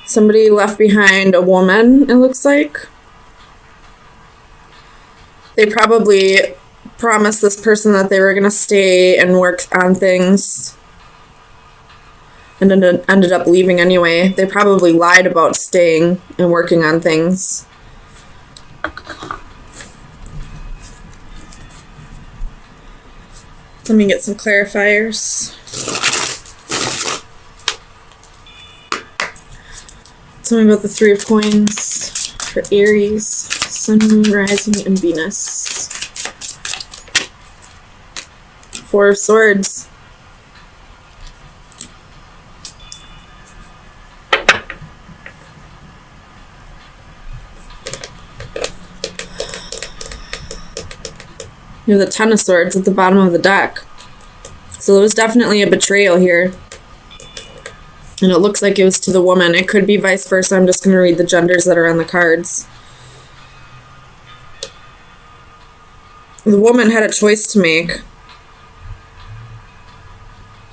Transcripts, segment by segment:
Somebody left behind a woman, it looks like. They probably promised this person that they were going to stay and work on things and ended up leaving anyway. They probably lied about staying and working on things. Let me get some clarifiers. Tell me about the Three of Coins for Aries, Sun, Moon, Rising, and Venus. Four of Swords. You have the Ten of Swords at the bottom of the deck. So there was definitely a betrayal here. And it looks like it was to the woman. It could be vice versa. I'm just going to read the genders that are on the cards. The woman had a choice to make.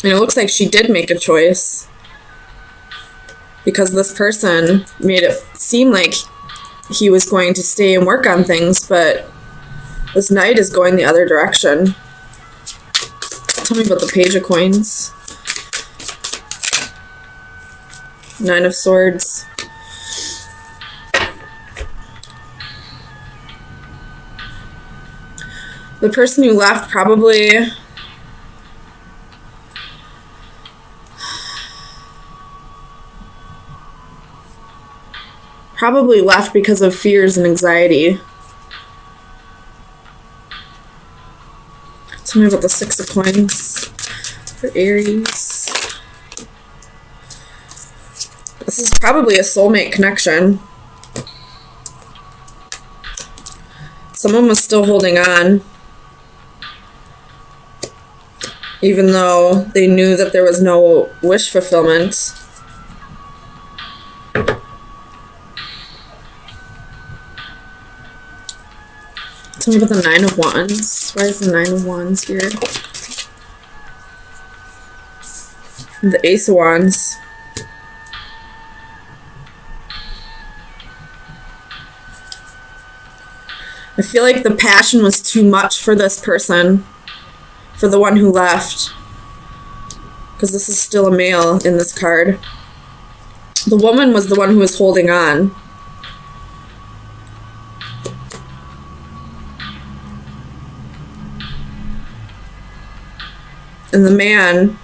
And it looks like she did make a choice. Because this person made it seem like he was going to stay and work on things, but this knight is going the other direction. Tell me about the Page of Coins. Nine of Swords. The person who left probably left because of fears and anxiety. Tell me about the Six of Coins for Aries. This is probably a soulmate connection. Someone was still holding on, even though they knew that there was no wish fulfillment. Tell me about the Nine of Wands. Why is the Nine of Wands here? The Ace of Wands. I feel like the passion was too much for this person, for the one who left, because this is still a male in this card. The woman was the one who was holding on. And the man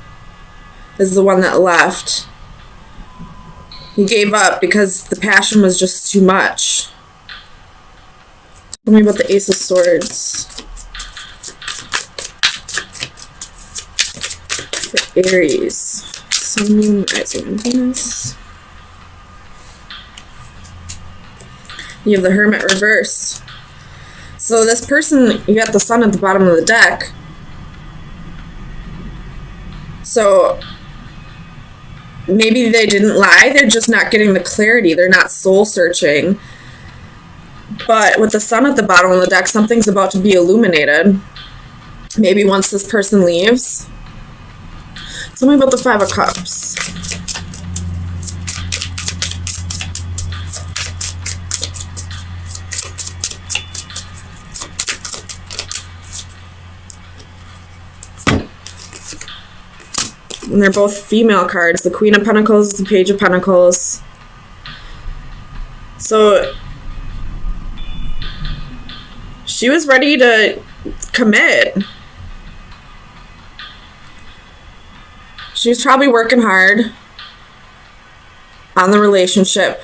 is the one that left. He gave up because the passion was just too much. Tell me about the Ace of Swords for Aries. Sun, Moon, Rising, and Venus. You have the Hermit reversed. So this person, you got the Sun at the bottom of the deck. So maybe they didn't lie, they're just not getting the clarity. They're not soul searching. But with the Sun at the bottom of the deck, something's about to be illuminated. Maybe once this person leaves. Tell me about the Five of Cups. And they're both female cards. The Queen of Pentacles, the Page of Pentacles. So she was ready to commit. She was probably working hard on the relationship.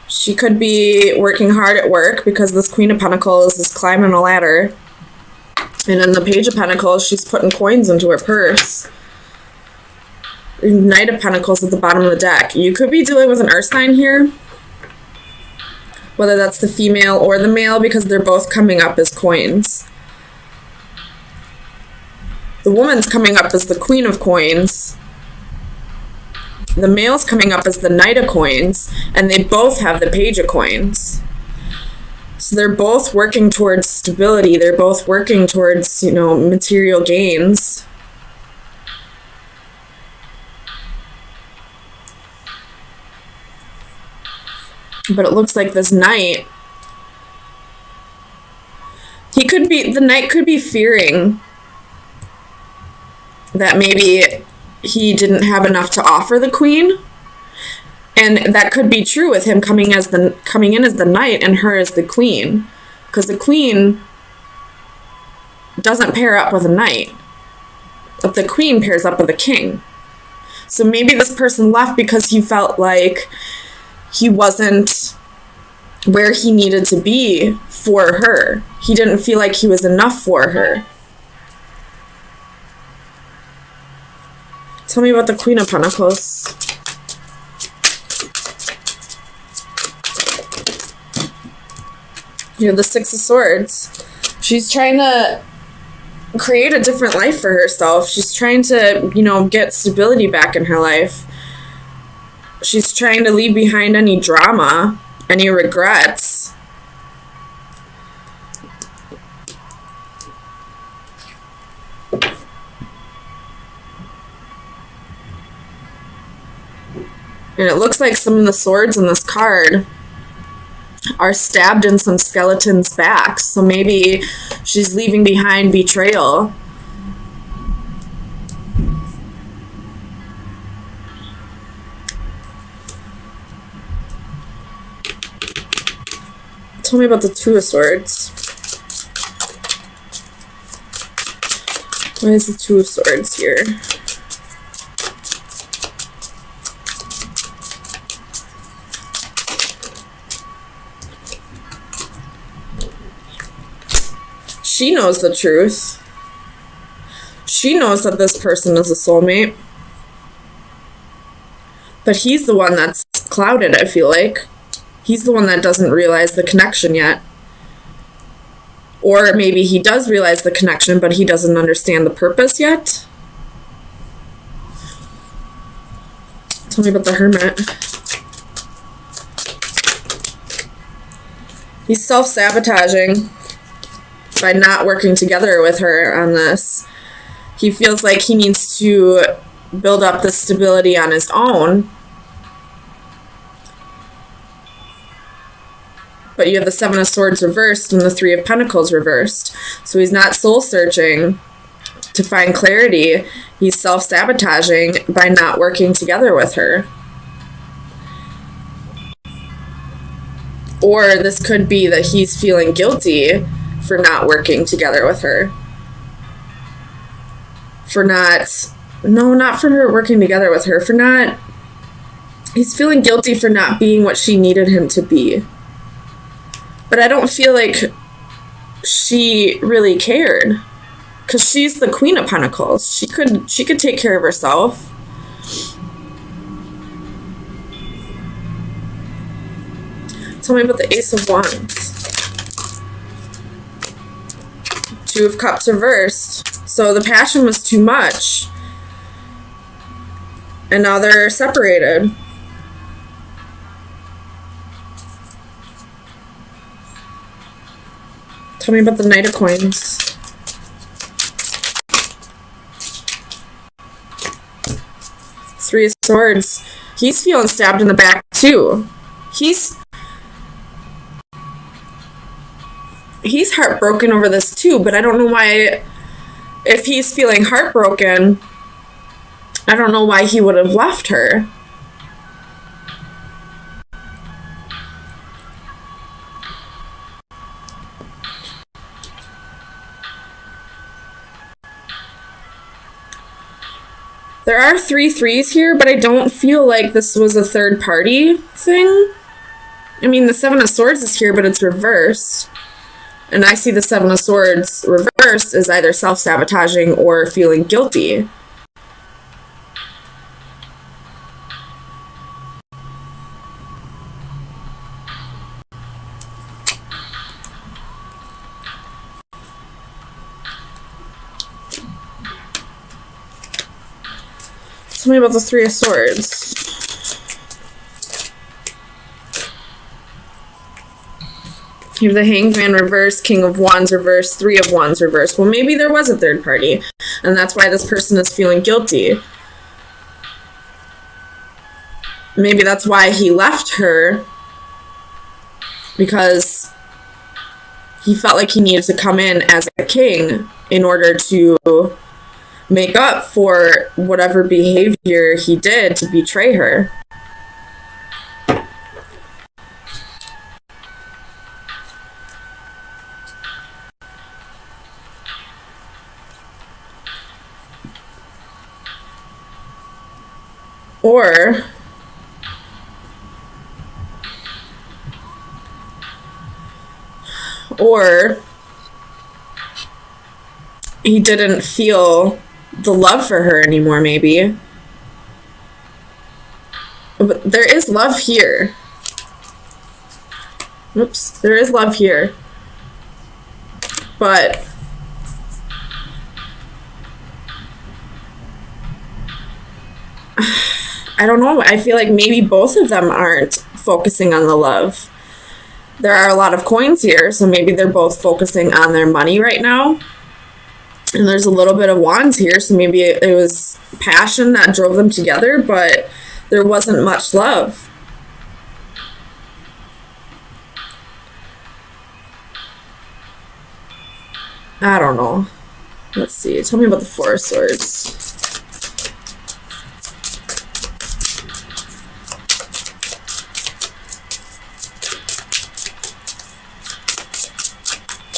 She could be working hard at work because this Queen of Pentacles is climbing a ladder. And in the Page of Pentacles, she's putting coins into her purse. Knight of Pentacles at the bottom of the deck. You could be dealing with an earth sign here. Whether that's the female or the male, because they're both coming up as coins. The woman's coming up as the Queen of Coins. The male's coming up as the Knight of Coins. And they both have the Page of Coins. So they're both working towards stability. They're both working towards, material gains. But it looks like this Knight, the Knight could be fearing that maybe he didn't have enough to offer the Queen. And that could be true with him coming in as the Knight and her as the Queen. Because the Queen doesn't pair up with a Knight. But the Queen pairs up with a King. So maybe this person left because he felt like he wasn't where he needed to be for her. He didn't feel like he was enough for her. Tell me about the Queen of Pentacles. You have the Six of Swords. She's trying to create a different life for herself. She's trying to, get stability back in her life. She's trying to leave behind any drama, any regrets. And it looks like some of the swords in this card are stabbed in some skeletons' backs. So maybe she's leaving behind betrayal. Tell me about the Two of Swords. Why is the Two of Swords here? She knows the truth. She knows that this person is a soulmate. But he's the one that's clouded, I feel like. He's the one that doesn't realize the connection yet. Or maybe he does realize the connection, but he doesn't understand the purpose yet. Tell me about the Hermit. He's self-sabotaging by not working together with her on this. He feels like he needs to build up the stability on his own. But you have the Seven of Swords reversed and the Three of Pentacles reversed. So he's not soul-searching to find clarity. He's self-sabotaging by not working together with her. Or this could be that he's feeling guilty for not working together with her. Not for her working together with her. He's feeling guilty for not being what she needed him to be. But I don't feel like she really cared. Because she's the Queen of Pentacles. She could take care of herself. Tell me about the Ace of Wands. Two of Cups reversed. So the passion was too much. And now they're separated. Tell me about the Knight of Coins. Three of Swords. He's feeling stabbed in the back too. He's heartbroken over this too, but I don't know why. If he's feeling heartbroken, I don't know why he would have left her. There are 3 threes here, but I don't feel like this was a third party thing. I mean, the Seven of Swords is here, but it's reversed. And I see the Seven of Swords reversed as either self-sabotaging or feeling guilty. Tell me about the Three of Swords. You have the Hanged Man reversed, King of Wands reversed, Three of Wands reversed. Well, maybe there was a third party, and that's why this person is feeling guilty. Maybe that's why he left her, because he felt like he needed to come in as a king in order to make up for whatever behavior he did to betray her. Or he didn't feel the love for her anymore, maybe. But there is love here. Oops, there is love here. But I don't know. I feel like maybe both of them aren't focusing on the love. There are a lot of coins here, so maybe they're both focusing on their money right now. And there's a little bit of wands here, so maybe it was passion that drove them together, but there wasn't much love. I don't know. Let's see. Tell me about the Four of Swords.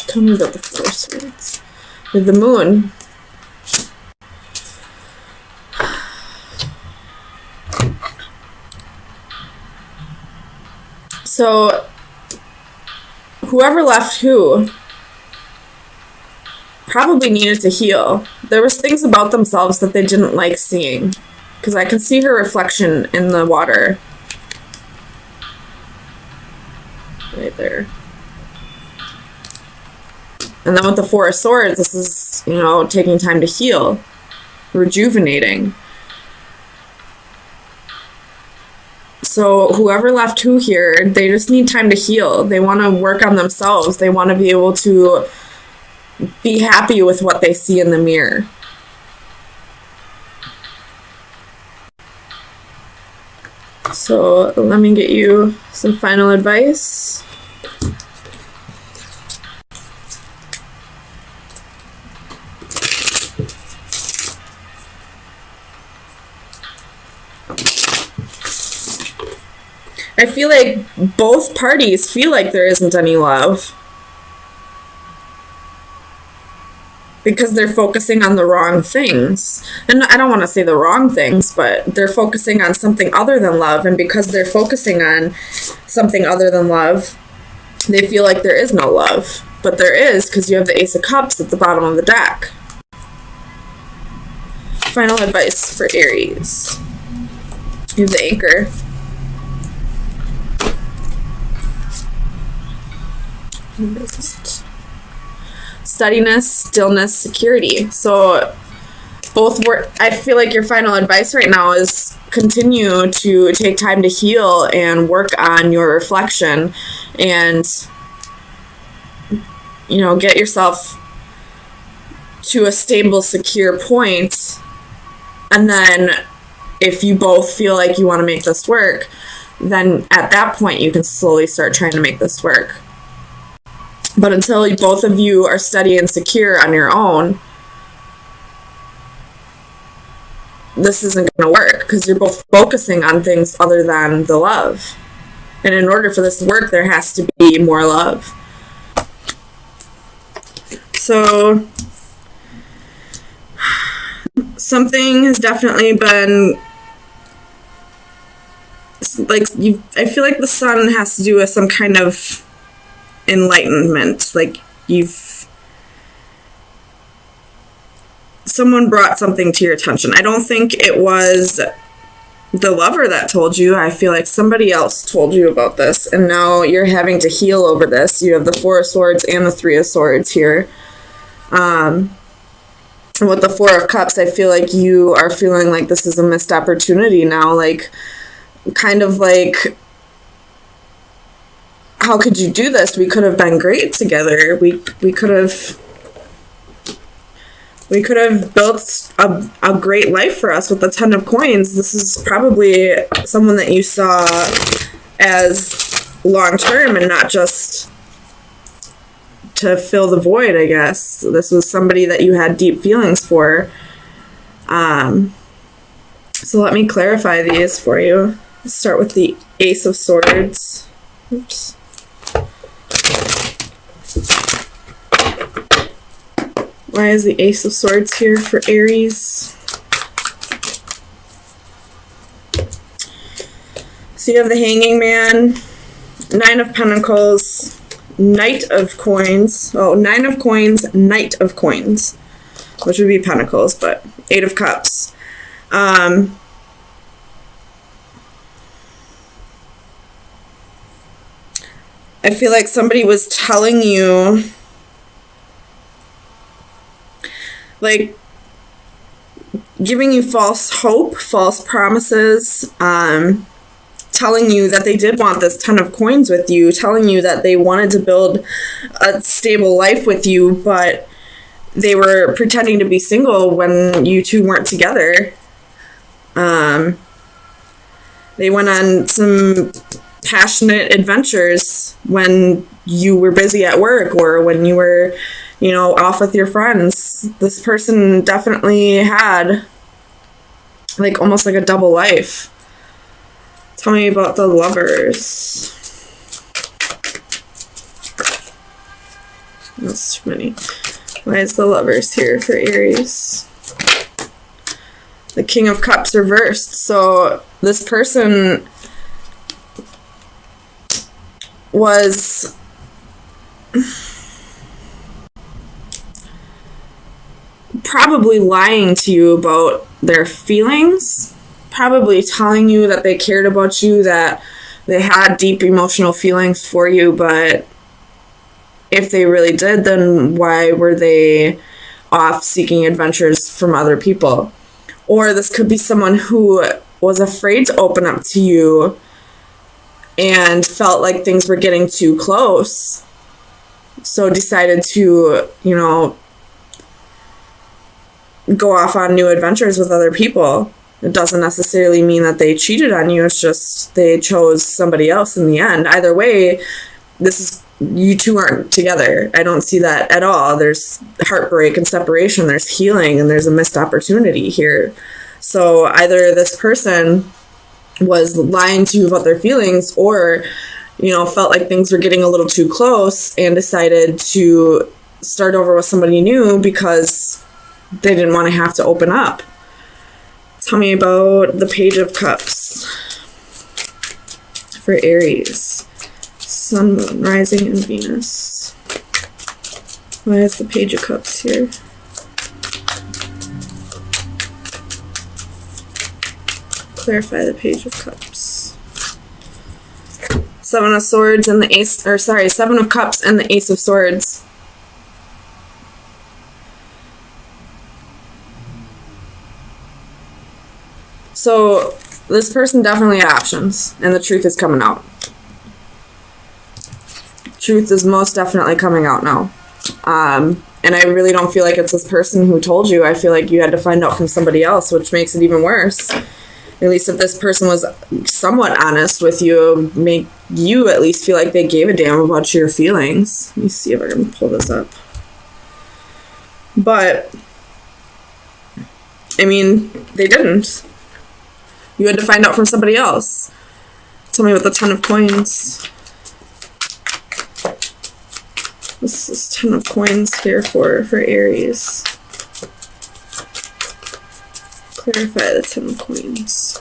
Tell me about the Four of Swords. With the Moon. So, whoever left who probably needed to heal. There was things about themselves that they didn't like seeing. Because I can see her reflection in the water. Right there. And then with the Four of Swords, this is, you know, taking time to heal, rejuvenating. So whoever left who here, they just need time to heal. They want to work on themselves. They want to be able to be happy with what they see in the mirror. So let me get you some final advice. I feel like both parties feel like there isn't any love. Because they're focusing on the wrong things. And I don't want to say the wrong things, but they're focusing on something other than love. And because they're focusing on something other than love, they feel like there is no love. But there is, because you have the Ace of Cups at the bottom of the deck. Final advice for Aries. You have the Anchor. Steadiness, stillness, security. So both work. I feel like your final advice right now is continue to take time to heal and work on your reflection and, you know, get yourself to a stable, secure point. And then if you both feel like you want to make this work, then at that point you can slowly start trying to make this work. But until both of you are steady and secure on your own, this isn't going to work because you're both focusing on things other than the love. And in order for this to work, there has to be more love. So, something has definitely been, like, I feel like the sun has to do with some kind of enlightenment. Like, someone brought something to your attention. I don't think it was the lover that told you. I feel like somebody else told you about this, and now you're having to heal over this. You have the Four of Swords and the Three of Swords here. And with the Four of Cups, I feel like you are feeling like this is a missed opportunity now. Like, kind of like, how could you do this? We could have been great together. We could have built a great life for us with the Ten of Coins. This is probably someone that you saw as long term and not just to fill the void, I guess. This was somebody that you had deep feelings for. So let me clarify these for you. Let's start with the Ace of Swords. Oops. Why is the Ace of Swords here for Aries? So you have the Hanging Man, Nine of Pentacles, Knight of Coins. Oh, Nine of Coins, Knight of Coins, which would be Pentacles, but Eight of Cups. I feel like somebody was telling you, like, giving you false hope, false promises, telling you that they did want this 10 of coins with you, telling you that they wanted to build a stable life with you, but they were pretending to be single when you two weren't together. They went on some passionate adventures when you were busy at work or when you were, you know, off with your friends. This person definitely had like almost like a double life. Tell me about the Lovers. That's too many. Why is the Lovers here for Aries? The King of Cups reversed. So this person was probably lying to you about their feelings, probably telling you that they cared about you, that they had deep emotional feelings for you, but if they really did, then why were they off seeking adventures from other people? Or this could be someone who was afraid to open up to you and felt like things were getting too close, so decided to, you know, go off on new adventures with other people. It doesn't necessarily mean that they cheated on you. It's just they chose somebody else in the end. Either way, this is, you two aren't together. I don't see that at all. There's heartbreak and separation. There's healing, and there's a missed opportunity here. So either this person was lying to you about their feelings, or, you know, felt like things were getting a little too close and decided to start over with somebody new because they didn't want to have to open up. Tell me about the Page of Cups for Aries. Sun, Moon, Rising, and Venus. Why is the Page of Cups here? Clarify the Page of Cups. Seven of Swords and the Ace, or sorry, Seven of Cups and the Ace of Swords. So this person definitely had options, and the truth is coming out. Truth is most definitely coming out now. And I really don't feel like it's this person who told you. I feel like you had to find out from somebody else, which makes it even worse. At least if this person was somewhat honest with you, make you at least feel like they gave a damn about your feelings. Let me see if I can pull this up. But, I mean, they didn't. You had to find out from somebody else. Tell me what the Ten of Coins. This is Ten of Coins here for Aries. Clarify the Ten of Coins.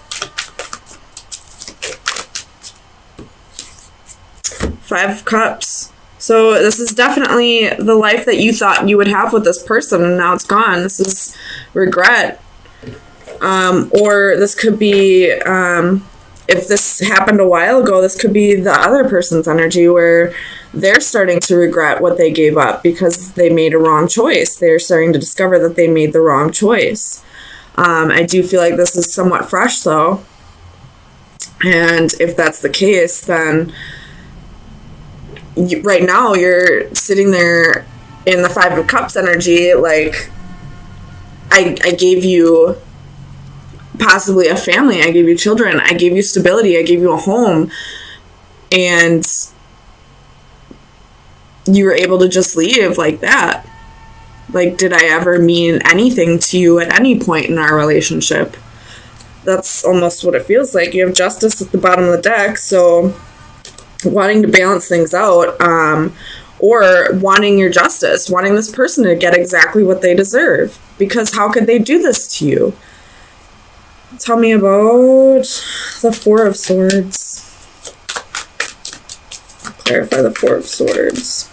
Five of Cups. So this is definitely the life that you thought you would have with this person, and now it's gone. This is regret. Or this could be, if this happened a while ago, this could be the other person's energy where they're starting to regret what they gave up because they made a wrong choice. They're starting to discover that they made the wrong choice. I do feel like this is somewhat fresh, though. And if that's the case, then right now you're sitting there in the Five of Cups energy, like, I gave you possibly a family, I gave you children, I gave you stability, I gave you a home, and you were able to just leave like that. Like, did I ever mean anything to you at any point in our relationship? That's almost what it feels like. You have Justice at the bottom of the deck, so wanting to balance things out, or wanting your justice, wanting this person to get exactly what they deserve. Because how could they do this to you? Tell me about the Four of Swords. Clarify the Four of Swords.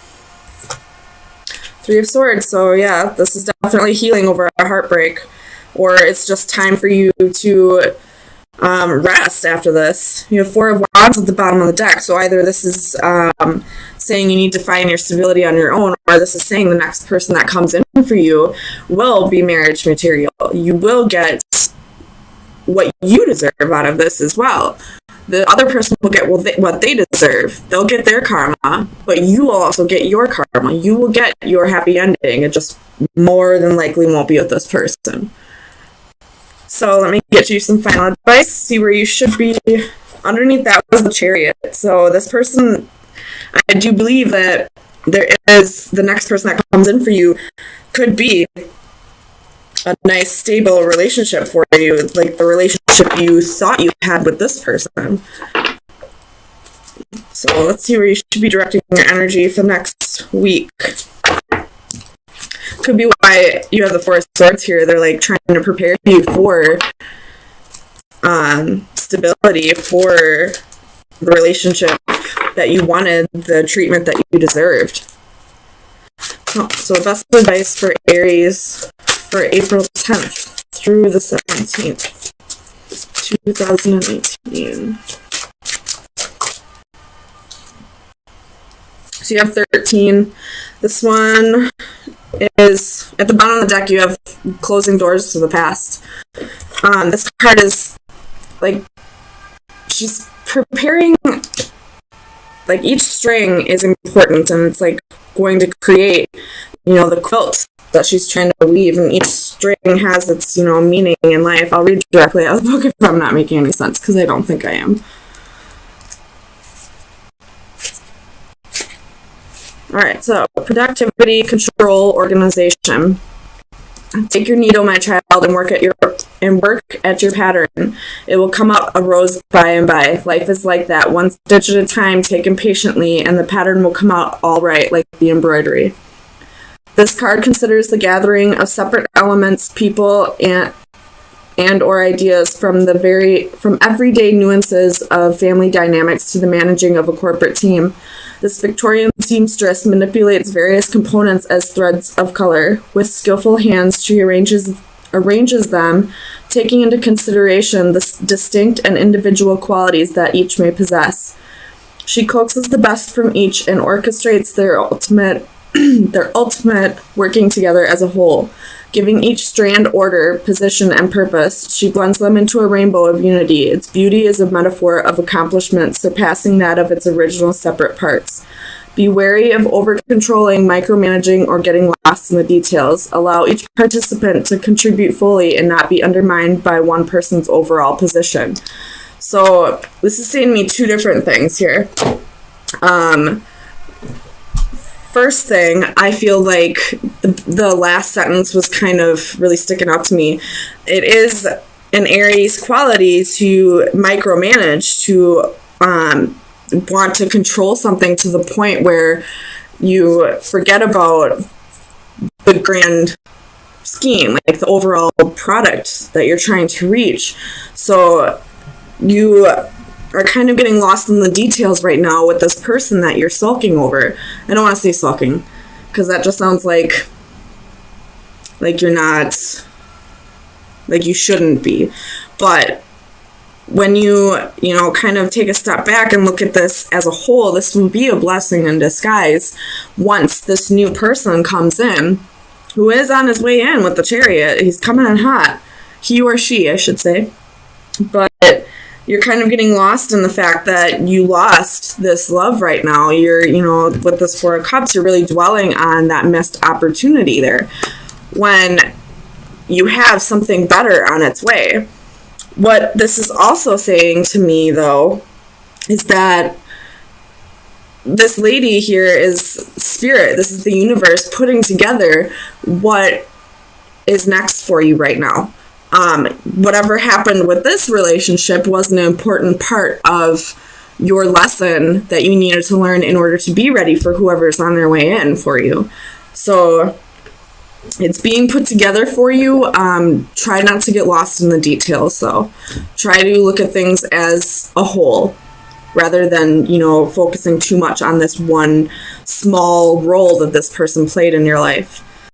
Three of Swords. So yeah, this is definitely healing over a heartbreak, or it's just time for you to rest after this. You have Four of Wands at the bottom of the deck. So either this is saying you need to find your stability on your own, or this is saying the next person that comes in for you will be marriage material. You will get what you deserve out of this as well. The other person will get what they deserve. They'll get their karma, but you will also get your karma. You will get your happy ending. It just more than likely won't be with this person. So let me get you some final advice. See where you should be. Underneath that was the Chariot. So this person, I do believe that there is the next person that comes in for you could be a nice, stable relationship for you, like the relationship you thought you had with this person. So let's see where you should be directing your energy for next week. Could be why you have the Four of Swords here. They're like trying to prepare you for stability, for the relationship that you wanted, the treatment that you deserved. So the best advice for Aries for April 10th through the 17th, 2018. So you have 13. This one is, at the bottom of the deck, you have closing doors to the past. This card is, like, she's preparing, like, each string is important, and it's, like, going to create, the quilt that she's trying to weave, and each string has its, meaning in life. I'll read directly out of the book if I'm not making any sense, because I don't think I am. Alright, so productivity, control, organization. Take your needle, my child, and work at your pattern. It will come out a rose by and by. Life is like that, one stitch at a time, taken patiently, and the pattern will come out all right, like the embroidery. This card considers the gathering of separate elements, people, and or ideas from everyday nuances of family dynamics to the managing of a corporate team. This Victorian seamstress manipulates various components as threads of color. With skillful hands, she arranges them, taking into consideration the distinct and individual qualities that each may possess. She coaxes the best from each and orchestrates their ultimate working together as a whole. Giving each strand order, position, and purpose, she blends them into a rainbow of unity. Its beauty is a metaphor of accomplishment surpassing that of its original separate parts. Be wary of over-controlling, micromanaging, or getting lost in the details. Allow each participant to contribute fully and not be undermined by one person's overall position. So this is saying me two different things here. First thing, I feel like the last sentence was kind of really sticking out to me. It is an Aries quality to micromanage, to want to control something to the point where you forget about the grand scheme, like the overall product that you're trying to reach. So you are kind of getting lost in the details right now with this person that you're sulking over. I don't want to say sulking, because that just sounds like you're not, like you shouldn't be. But when you kind of take a step back and look at this as a whole, this will be a blessing in disguise once this new person comes in, who is on his way in with the Chariot. He's coming in hot. He or she, I should say. But you're kind of getting lost in the fact that you lost this love right now. You're, with this Four of Cups, you're really dwelling on that missed opportunity there, when you have something better on its way. What this is also saying to me, though, is that this lady here is spirit. This is the universe putting together what is next for you right now. Whatever happened with this relationship was an important part of your lesson that you needed to learn in order to be ready for whoever's on their way in for you. So it's being put together for you. Try not to get lost in the details, though. Try to look at things as a whole rather than, focusing too much on this one small role that this person played in your life.